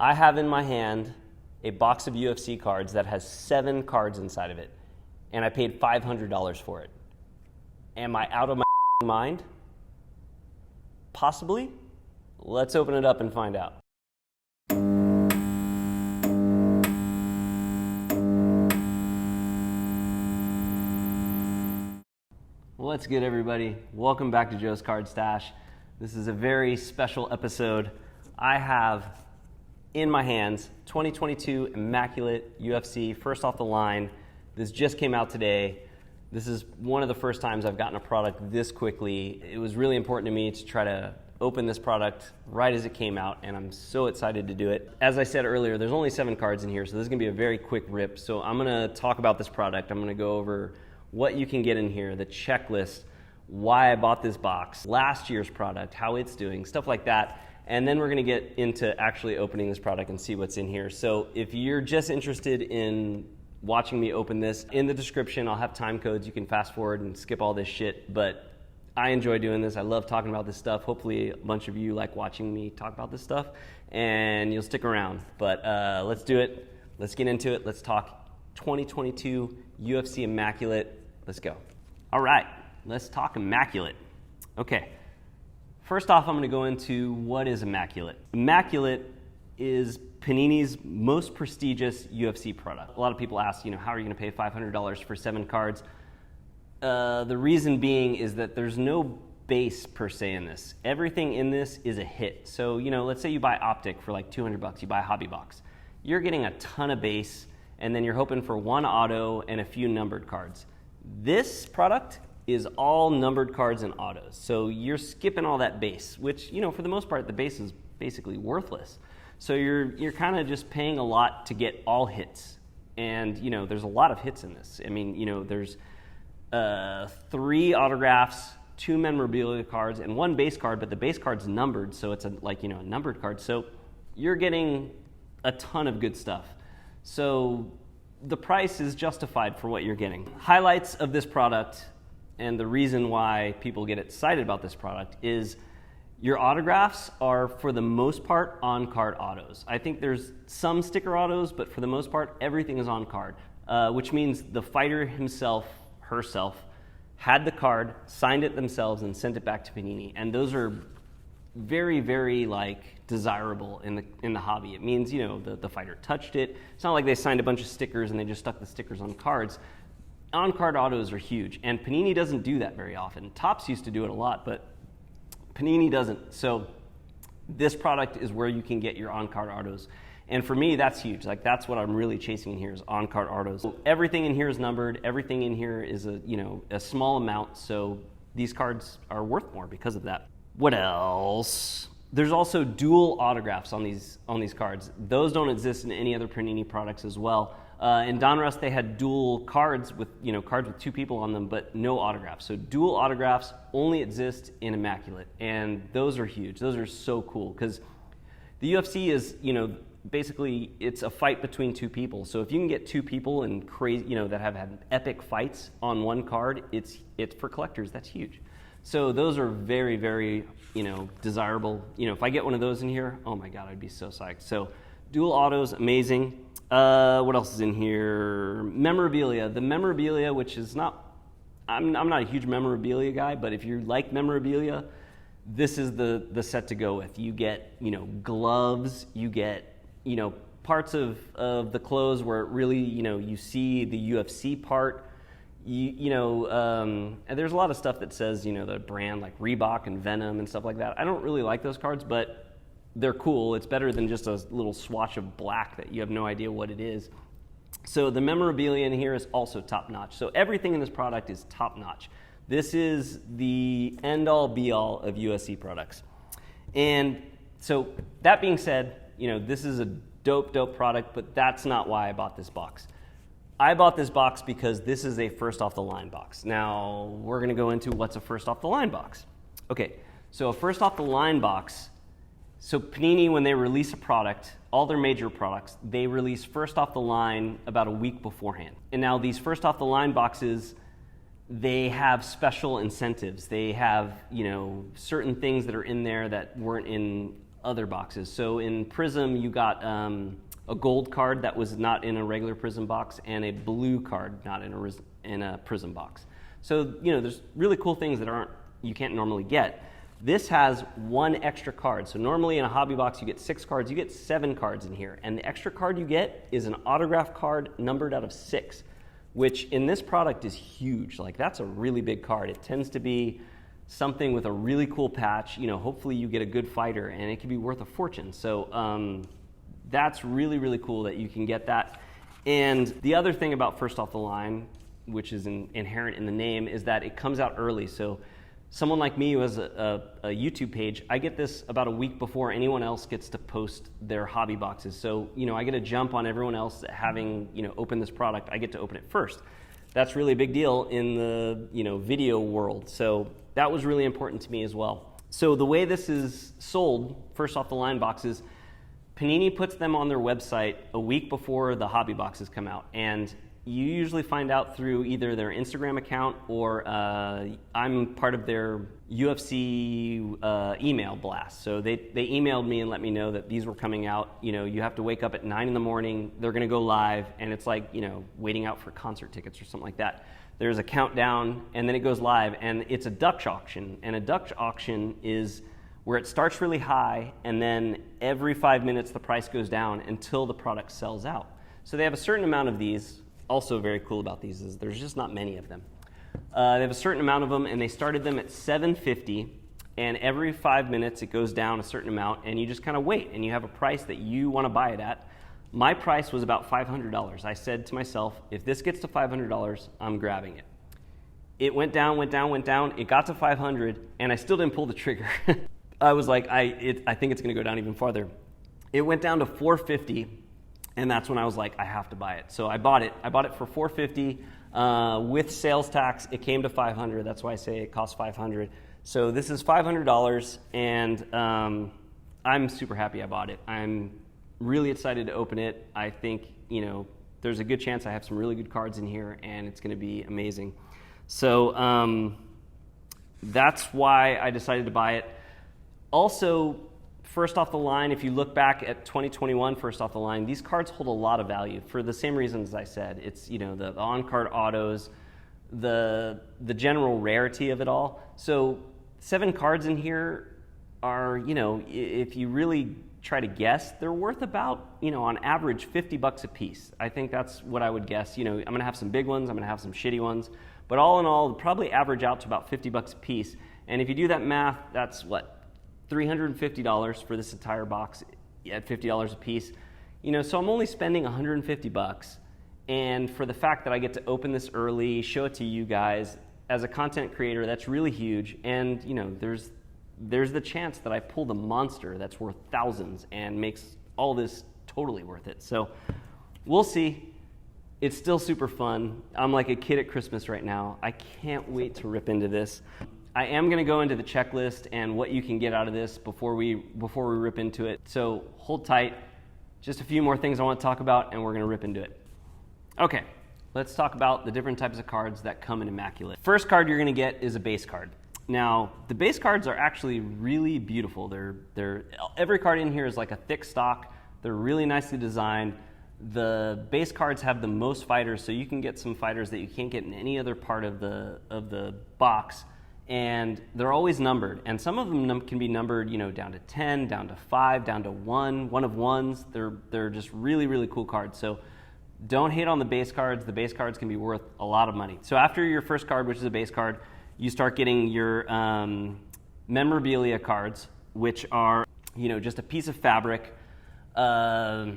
I have in my hand a box of UFC cards that has 7 cards inside of it, and I paid $500 for it. Am I out of my mind? Possibly. Let's open it up and find out. What's good, everybody? Welcome back to Joe's Card Stash. This is a very special episode. I have in my hands 2022 Immaculate UFC, first off the line. This just came out today. This is one of the first times I've gotten a product this quickly. It was really important to me to try to open this product right as it came out, and I'm so excited to do it. As I said earlier, there's only 7 cards in here, so this is gonna be a very quick rip. So I'm gonna talk about this product. I'm gonna go over what you can get in here, the checklist, why I bought this box, last year's product, how it's doing, stuff like that. And then we're gonna get into actually opening this product and see what's in here. So if you're just interested in watching me open this, in the description I'll have time codes. You can fast forward and skip all this shit, but I enjoy doing this. I love talking about this stuff. Hopefully a bunch of you like watching me talk about this stuff and you'll stick around. But let's do it. Let's get into it. Let's talk 2022 UFC Immaculate. Let's go. All right, let's talk Immaculate. Okay, first off, I'm gonna go into what is Immaculate. Immaculate is Panini's most prestigious UFC product. A lot of people ask, how are you gonna pay $500 for 7 cards? The reason being is that there's no base per se in this. Everything in this is a hit. So, let's say you buy Optic for like $200, you buy a hobby box. You're getting a ton of base, and then you're hoping for 1 auto and a few numbered cards. This product is all numbered cards and autos. So you're skipping all that base, which, for the most part, the base is basically worthless. So you're kind of just paying a lot to get all hits. And, there's a lot of hits in this. I mean, there's 3 autographs, 2 memorabilia cards, and 1 base card, but the base card's numbered, so it's a numbered card. So you're getting a ton of good stuff. So the price is justified for what you're getting. Highlights of this product and the reason why people get excited about this product is your autographs are, for the most part, on-card autos. I think there's some sticker autos, but for the most part, everything is on-card, which means the fighter himself, herself, had the card, signed it themselves, and sent it back to Panini. And those are very, very desirable in the hobby. It means the fighter touched it. It's not like they signed a bunch of stickers and they just stuck the stickers on cards. On-card autos are huge, and Panini doesn't do that very often. Topps used to do it a lot, but Panini doesn't. So this product is where you can get your on-card autos. And for me, that's huge. That's what I'm really chasing in here is on-card autos. So everything in here is numbered. Everything in here is a small amount. So these cards are worth more because of that. What else? There's also dual autographs on these cards. Those don't exist in any other Panini products as well. In Donruss, they had dual cards with cards with 2 people on them, but no autographs. So dual autographs only exist in Immaculate, and those are huge. Those are so cool because the UFC is basically it's a fight between 2 people. So if you can get 2 people and crazy that have had epic fights on 1 card, it's for collectors. That's huge. So those are very, very, desirable. If I get one of those in here, oh my God, I'd be so psyched. So dual autos, amazing. What else is in here? Memorabilia. The memorabilia, which is not, I'm not a huge memorabilia guy, but if you like memorabilia, this is the set to go with. You get, gloves, you get, parts of the clothes where it really, you see the UFC part. And there's a lot of stuff that says, the brand like Reebok and Venom and stuff like that. I don't really like those cards, but they're cool. It's better than just a little swatch of black that you have no idea what it is. So the memorabilia in here is also top notch. So everything in this product is top notch. This is the end all be all of UFC products. And so that being said, this is a dope product, but that's not why I bought this box. I bought this box because this is a first off the line box. Now we're gonna go into what's a first off the line box. Okay, so a first off the line box, so Panini, when they release a product, all their major products, they release first off the line about a week beforehand. And now these first off the line boxes, they have special incentives. They have, certain things that are in there that weren't in other boxes. So in Prism, you got a gold card that was not in a regular Prism box, and a blue card not in a Prism box. So, you know, there's really cool things that you can't normally get. This has one extra card. So normally in a hobby box, you get 6 cards. You get 7 cards in here. And the extra card you get is an autograph card numbered out of 6, which in this product is huge. Like, that's a really big card. It tends to be something with a really cool patch. You know, hopefully you get a good fighter, and it can be worth a fortune. So that's really, really cool that you can get that. And the other thing about First Off the Line, which is inherent in the name, is that it comes out early. So someone like me who has a YouTube page, I get this about a week before anyone else gets to post their hobby boxes. So, you know, I get a jump on everyone else having, you know, opened this product. I get to open it first. That's really a big deal in the, you know, video world. So that was really important to me as well. So the way this is sold, First Off the Line boxes, Panini puts them on their website a week before the hobby boxes come out. And you usually find out through either their Instagram account or I'm part of their UFC email blast. So they emailed me and let me know that these were coming out. You know, you have to wake up at 9 in the morning. They're going to go live, and it's like, you know, waiting out for concert tickets or something like that. There's a countdown, and then it goes live, and it's a Dutch auction. And a Dutch auction is where it starts really high, and then every 5 minutes the price goes down until the product sells out. So they have a certain amount of these. Also very cool about these is there's just not many of them. They have a certain amount of them, and they started them at $7.50, and every 5 minutes it goes down a certain amount, and you just kind of wait, and you have a price that you want to buy it at. My price was about $500. I said to myself, if this gets to $500, I'm grabbing it. It went down, went down, went down. It got to 500, and I still didn't pull the trigger. I was like, I think it's going to go down even farther. It went down to $450. And that's when I was like, I have to buy it. So I bought it. I bought it for $450 with sales tax. It came to $500. That's why I say it costs $500. So this is $500, and I'm super happy I bought it. I'm really excited to open it. I think, you know, there's a good chance I have some really good cards in here, and it's going to be amazing. So that's why I decided to buy it. Also, First Off the Line, if you look back at 2021 First Off the Line, these cards hold a lot of value for the same reasons I said. It's, you know, the on-card autos, the general rarity of it all. So 7 cards in here are, you know, if you really try to guess, they're worth about, you know, on average $50 a piece. I think that's what I would guess. You know, I'm going to have some big ones, I'm going to have some shitty ones, but all in all, probably average out to about $50 a piece. And if you do that math, that's what? $350 for this entire box at $50 a piece. You know, so I'm only spending $150, and for the fact that I get to open this early, show it to you guys, as a content creator, that's really huge. And, you know, there's the chance that I pull the monster that's worth thousands and makes all this totally worth it. So we'll see. It's still super fun. I'm like a kid at Christmas right now. I can't wait to rip into this. I am going to go into the checklist and what you can get out of this before we rip into it. So hold tight. Just a few more things I want to talk about, and we're going to rip into it. Okay, let's talk about the different types of cards that come in Immaculate. First card you're going to get is a base card. Now, the base cards are actually really beautiful. Every card in here is like a thick stock. They're really nicely designed. The base cards have the most fighters, so you can get some fighters that you can't get in any other part of the box. And they're always numbered, and some of them can be numbered, you know, down to 10, down to 5, down to 1 of ones. They're just really, really cool cards. So don't hate on the base cards. The base cards can be worth a lot of money. So after your first card, which is a base card, you start getting your memorabilia cards, which are, you know, just a piece of fabric. You know,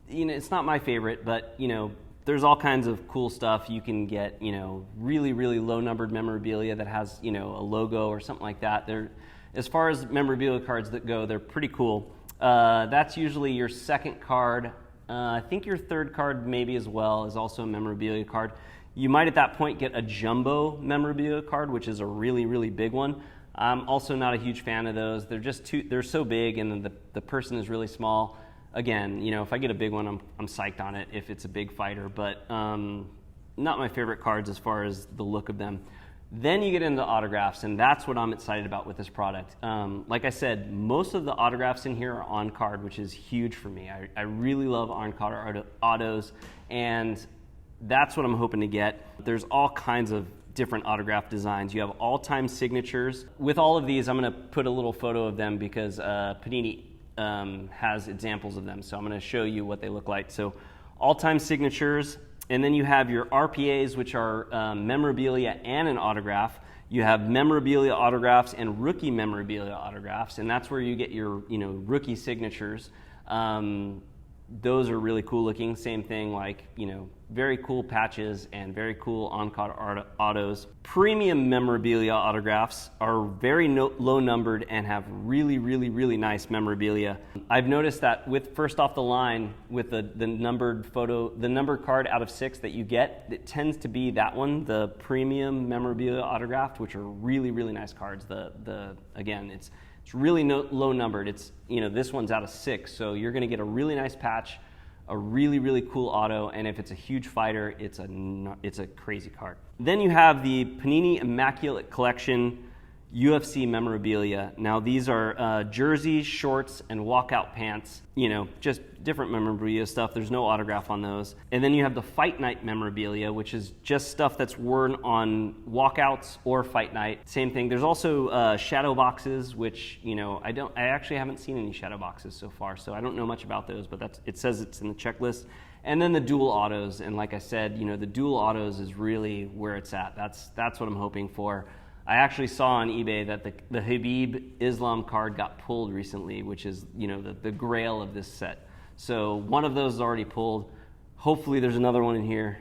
it's not my favorite, but, you know, there's all kinds of cool stuff. You can get, you know, really, really low-numbered memorabilia that has, you know, a logo or something like that. As far as memorabilia cards that go, they're pretty cool. That's usually your second card. I think your third card maybe as well is also a memorabilia card. You might at that point get a jumbo memorabilia card, which is a really, really big one. I'm also not a huge fan of those. They're so big, and the person is really small. Again, you know, if I get a big one, I'm psyched on it if it's a big fighter, but not my favorite cards as far as the look of them. Then you get into autographs, and that's what I'm excited about with this product. Like I said, most of the autographs in here are on card, which is huge for me. I really love on card autos, and that's what I'm hoping to get. There's all kinds of different autograph designs. You have all-time signatures. With all of these, I'm going to put a little photo of them because Panini has examples of them. So I'm going to show you what they look like. So all-time signatures. And then you have your RPAs, which are memorabilia and an autograph. You have memorabilia autographs and rookie memorabilia autographs, and that's where you get your rookie signatures. Those are really cool looking. Same thing, like very cool patches and very cool on-card autos. Premium memorabilia autographs are very low numbered and have really, really, really nice memorabilia. I've noticed that with first off the line, with the numbered photo, the numbered card out of 6 that you get, it tends to be that one, the premium memorabilia autographed, which are really, really nice cards. Again, it's really low numbered. It's this one's out of 6, so you're going to get a really nice patch, a really, really cool auto, and if it's a huge fighter, it's a crazy card. Then you have the Panini Immaculate Collection UFC memorabilia. Now these are jerseys, shorts, and walkout pants. Just different memorabilia stuff. There's no autograph on those. And then you have the Fight Night memorabilia, which is just stuff that's worn on walkouts or Fight Night. Same thing. There's also shadow boxes, which I actually haven't seen any shadow boxes so far, so I don't know much about those. But it says it's in the checklist. And then the dual autos, and like I said, the dual autos is really where it's at. That's what I'm hoping for. I actually saw on eBay that the Khabib Islam card got pulled recently, which is the grail of this set. So one of those is already pulled. Hopefully there's another one in here,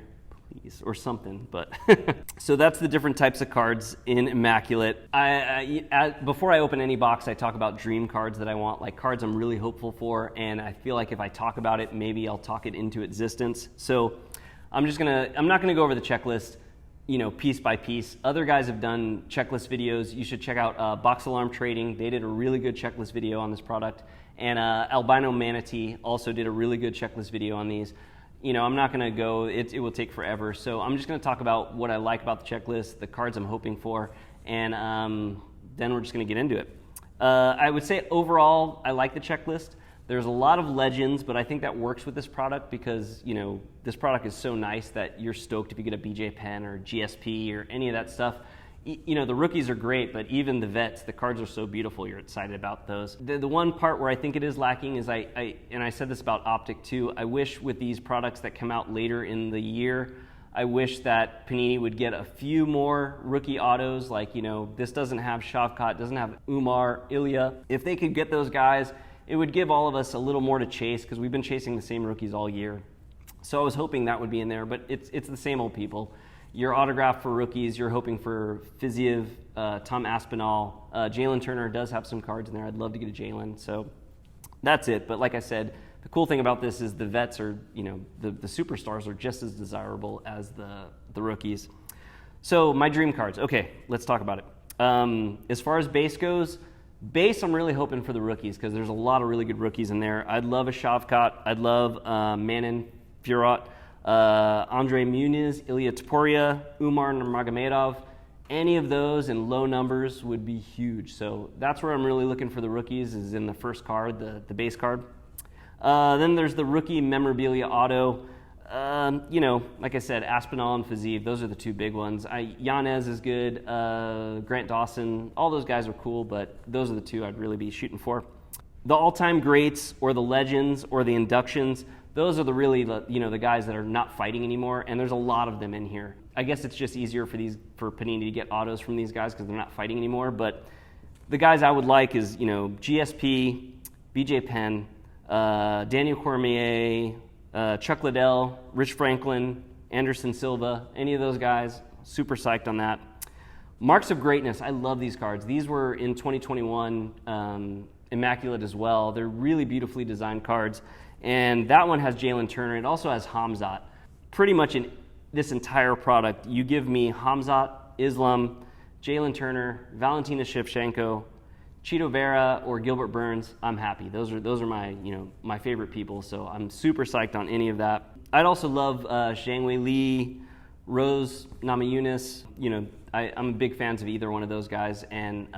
please, or something. But so that's the different types of cards in Immaculate. Before I open any box, I talk about dream cards that I want, like cards I'm really hopeful for, and I feel like if I talk about it, maybe I'll talk it into existence. So I'm not gonna go over the checklist piece by piece. Other guys have done checklist videos. You should check out Box Alarm Trading. They did a really good checklist video on this product. And Albino Manatee also did a really good checklist video on these. I'm not going to go, it will take forever. So I'm just going to talk about what I like about the checklist, the cards I'm hoping for, and then we're just going to get into it. I would say overall, I like the checklist. There's a lot of legends, but I think that works with this product because, this product is so nice that you're stoked if you get a BJ Penn or GSP or any of that stuff. The rookies are great, but even the vets, the cards are so beautiful, you're excited about those. The one part where I think it is lacking is and I said this about Optic too, I wish with these products that come out later in the year, I wish that Panini would get a few more rookie autos, like, this doesn't have Shavkat, doesn't have Umar, Ilya. If they could get those guys, it would give all of us a little more to chase because we've been chasing the same rookies all year. So I was hoping that would be in there, but it's the same old people. Your autograph for rookies, you're hoping for Fiziev, Tom Aspinall. Jalen Turner does have some cards in there. I'd love to get a Jalen. So that's it. But like I said, the cool thing about this is the vets are, the superstars are just as desirable as the rookies. So my dream cards. Okay, let's talk about it. As far as base goes, I'm really hoping for the rookies because there's a lot of really good rookies in there. I'd love a Shavkat. I'd love Manin Fiorot. Andre Muniz, Ilya Topuria, Umar Nurmagomedov, any of those in low numbers would be huge. So that's where I'm really looking for the rookies, is in the first card, the base card. Then there's the rookie memorabilia auto. Like I said, Aspinall and Fiziev, those are the two big ones. Yanez is good, Grant Dawson, all those guys are cool, but those are the two I'd really be shooting for. The all-time greats or the legends or the inductions, those are the guys that are not fighting anymore, and there's a lot of them in here. I guess it's just easier for Panini to get autos from these guys because they're not fighting anymore, but the guys I would like is, GSP, BJ Penn, Daniel Cormier, Chuck Liddell, Rich Franklin, Anderson Silva, any of those guys, super psyched on that. Marks of Greatness, I love these cards. These were in 2021 Immaculate as well. They're really beautifully designed cards. And that one has Jalen Turner. It also has Hamzat. Pretty much in this entire product, you give me Hamzat, Islam, Jalen Turner, Valentina Shevchenko, Chito Vera, or Gilbert Burns, I'm happy. Those are my my favorite people. So I'm super psyched on any of that. I'd also love Zhang Wei Li, Rose Namajunas, you know, I'm a big fan of either one of those guys, and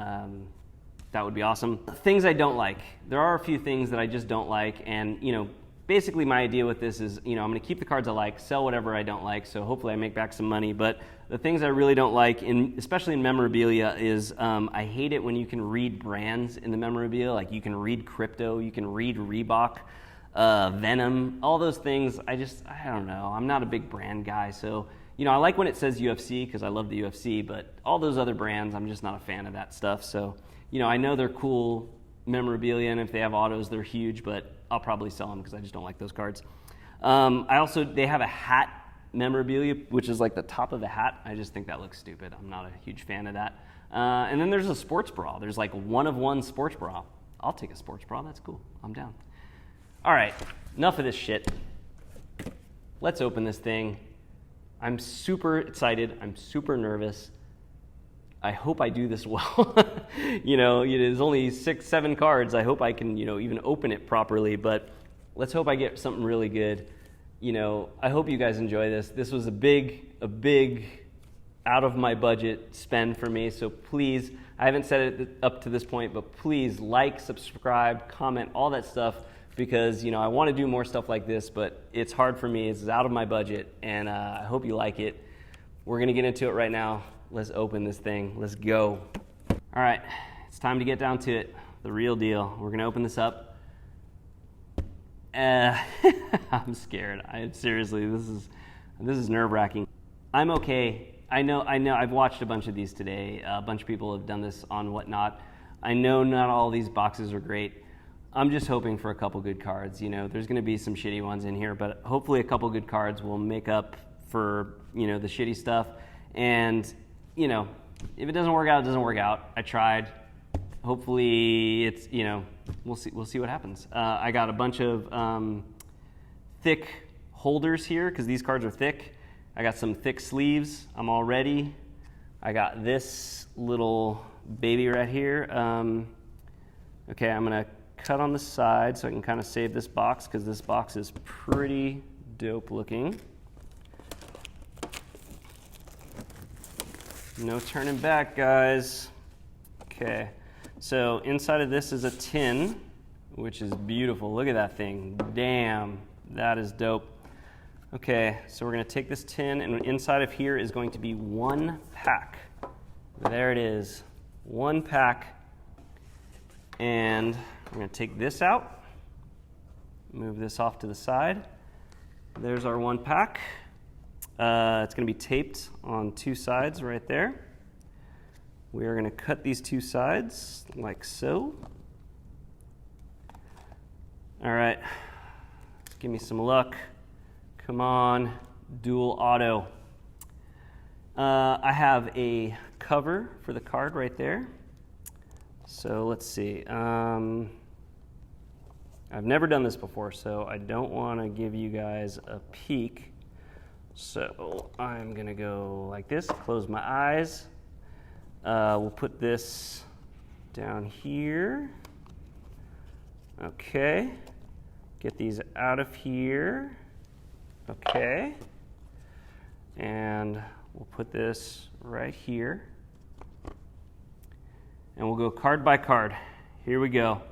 that would be awesome. Things I don't like. There are a few things that I just don't like, and, you know, basically my idea with this is, you know, I'm going to keep the cards I like, sell whatever I don't like, so hopefully I make back some money. But the things I really don't like, especially in memorabilia, is I hate it when you can read brands in the memorabilia. Like, you can read crypto, you can read Reebok, Venom, all those things. I don't know. I'm not a big brand guy, so, you know, I like when it says UFC because I love the UFC, but all those other brands, I'm just not a fan of that stuff. So, you know, I know they're cool memorabilia, and if they have autos, they're huge, but I'll probably sell them because I just don't like those cards. They have a hat memorabilia, which is like the top of the hat. I just think that looks stupid. I'm not a huge fan of that. And then there's a sports bra. There's like one of one sports bra. I'll take a sports bra. That's cool. I'm down. All right, enough of this shit. Let's open this thing. I'm super excited. I'm super nervous. I hope I do this well. You know, there's only 6, 7 cards. I hope I can, you know, even open it properly, but let's hope I get something really good. You know, I hope you guys enjoy this. This was a big out of my budget spend for me, so please, I haven't said it up to this point, but please like, subscribe, comment, all that stuff, because, you know, I want to do more stuff like this, but it's hard for me. It's out of my budget, and I hope you like it. We're going to get into it right now. Let's open this thing. Let's go. All right, it's time to get down to it. The real deal. We're going to open this up. I'm scared. Seriously, this is nerve-wracking. I'm okay. I know. I've watched a bunch of these today. A bunch of people have done this on Whatnot. I know not all these boxes are great. I'm just hoping for a couple good cards. You know, there's going to be some shitty ones in here, but hopefully a couple good cards will make up for, you know, the shitty stuff. And, you know, if it doesn't work out, it doesn't work out. I tried. Hopefully it's, you know, we'll see what happens. I got a bunch of thick holders here because these cards are thick. I got some thick sleeves. I'm all ready. I got this little baby right here. Okay, I'm going to cut on the side so I can kind of save this box because this box is pretty dope looking. No turning back, guys. Okay, so inside of this is a tin, which is beautiful. Look at that thing. Damn, that is dope. Okay, so we're going to take this tin, and inside of here is going to be one pack. There it is, one pack. And we're going to take this out, move this off to the side. There's our one pack. It's going to be taped on 2 sides right there. We are going to cut these 2 sides like so. All right, give me some luck. Come on, dual auto. I have a cover for the card right there. So let's see. I've never done this before, so I don't want to give you guys a peek. So I'm going to go like this, close my eyes. We'll put this down here. Okay. Get these out of here. Okay. And we'll put this right here. And we'll go card by card. Here we go.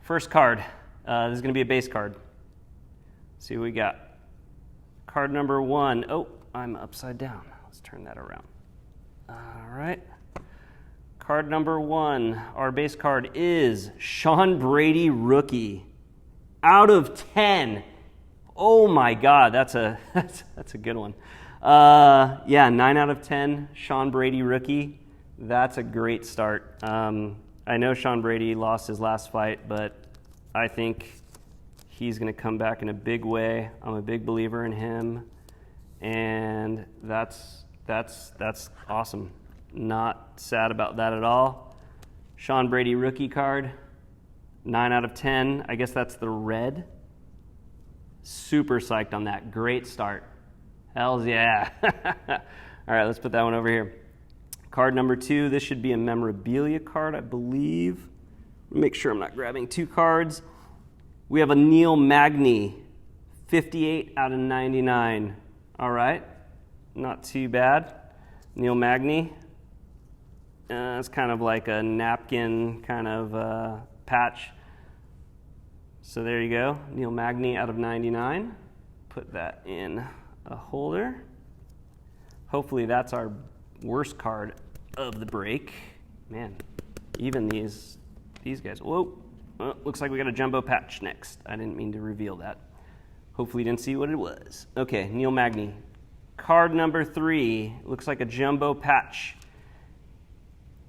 First card. This is going to be a base card. Let's see what we got. Card number 1. Oh, I'm upside down. Let's turn that around. All right. Card number 1. Our base card is Sean Brady rookie. Out of 10. Oh my God, that's a good one. Yeah, 9 out of 10. Sean Brady rookie. That's a great start. I know Sean Brady lost his last fight, but I think he's going to come back in a big way. I'm a big believer in him, and that's awesome. Not sad about that at all. Sean Brady rookie card, 9 out of 10. I guess that's the red. Super psyched on that. Great start. Hells yeah. All right, let's put that one over here. Card number 2, this should be a memorabilia card, I believe. Make sure I'm not grabbing 2 cards. We have a Neil Magny, 58 out of 99. All right. not too bad. Neil Magny. It's kind of like a napkin kind of patch. So there you go, Neil Magny out of 99. Put that in a holder. Hopefully that's our worst card of the break. Man, even these guys. Whoa, well, looks like we got a jumbo patch next. I didn't mean to reveal that. Hopefully you didn't see what it was. Okay, Neil Magny. Card number 3, looks like a jumbo patch.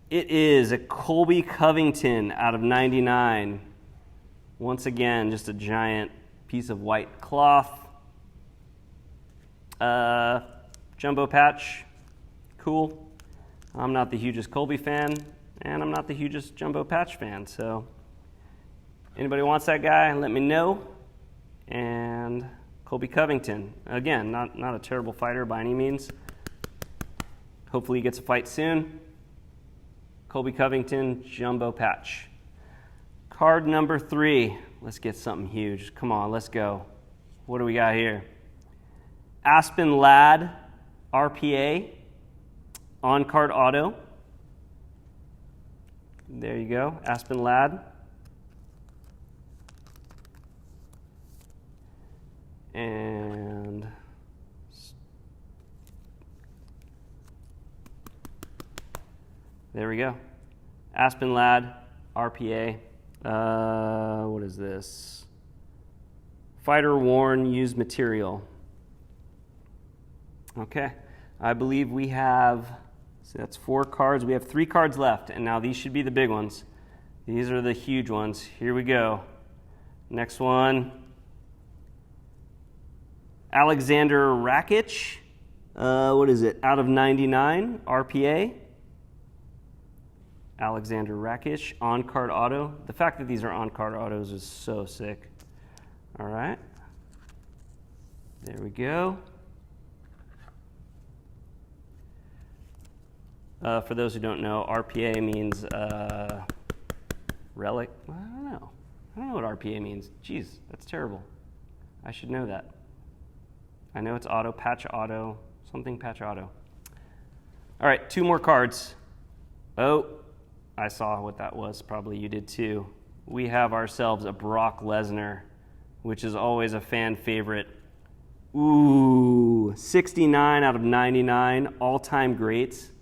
It is a Colby Covington out of 99. Once again, just a giant piece of white cloth. Jumbo patch, cool. I'm not the hugest Colby fan, and I'm not the hugest jumbo patch fan, so anybody wants that guy, let me know. And Colby Covington, again, not a terrible fighter by any means. Hopefully he gets a fight soon. Colby Covington, jumbo patch. Card number 3, let's get something huge. Come on, let's go. What do we got here? Aspen Ladd, RPA, on-card auto. There you go, Aspen Ladd. And there we go. Aspen Ladd, RPA. What is this? Fighter worn used material. Okay, I believe we have, so that's 4 cards. We have 3 cards left, and now these should be the big ones. These are the huge ones. Here we go. Next one. Alexander Rakic. What is it? Out of 99, RPA. Alexander Rakic, on-card auto. The fact that these are on-card autos is so sick. All right. There we go. For those who don't know, RPA means relic. Well, I don't know. I don't know what RPA means. Jeez, that's terrible. I should know that. I know it's auto, patch auto, something patch auto. All right, 2 more cards. Oh, I saw what that was. Probably you did too. We have ourselves a Brock Lesnar, which is always a fan favorite. Ooh, 69 out of 99, all-time greats.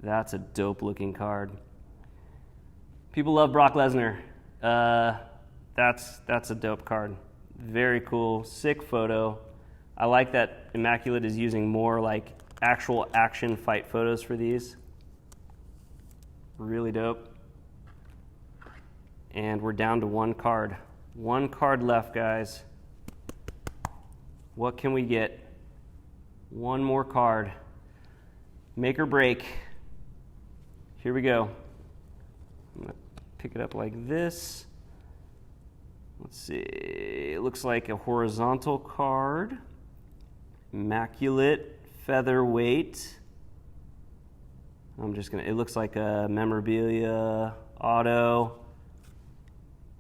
That's a dope looking card. People love Brock Lesnar. That's a dope card. Very cool, sick photo. I like that Immaculate is using more like actual action fight photos for these. Really dope. And we're down to 1 card. 1 card left, guys. What can we get? 1 more card. Make or break. Here we go. I'm going to pick it up like this. Let's see. It looks like a horizontal card. Immaculate featherweight. It looks like a memorabilia auto.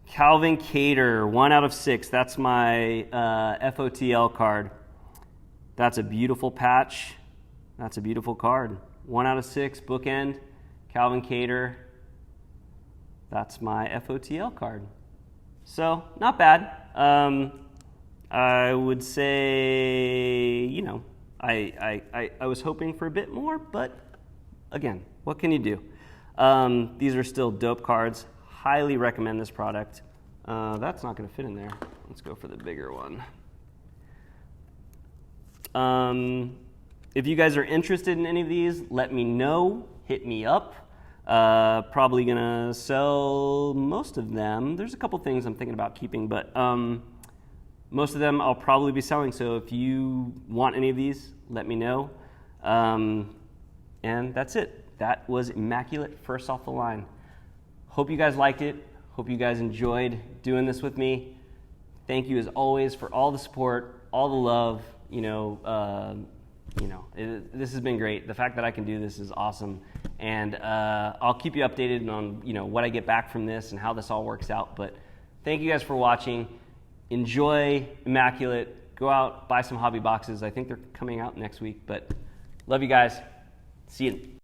Calvin Kattar, 1 out of 6. That's my FOTL card. That's a beautiful patch. That's a beautiful card. 1 out of 6, bookend. Calvin Kattar. That's my FOTL card. So, not bad. I would say, you know, I was hoping for a bit more, but again, what can you do? These are still dope cards. Highly recommend this product. That's not going to fit in there. Let's go for the bigger one. If you guys are interested in any of these, let me know. Hit me up. Probably going to sell most of them. There's a couple things I'm thinking about keeping, but most of them I'll probably be selling. So if you want any of these, let me know. And that's it. That was Immaculate first off the line. Hope you guys liked it. Hope you guys enjoyed doing this with me. Thank you as always for all the support, all the love. This has been great. The fact that I can do this is awesome, and I'll keep you updated on what I get back from this and how this all works out. But thank you guys for watching. Enjoy Immaculate. Go out, buy some hobby boxes. I think they're coming out next week, but Love you guys. See you.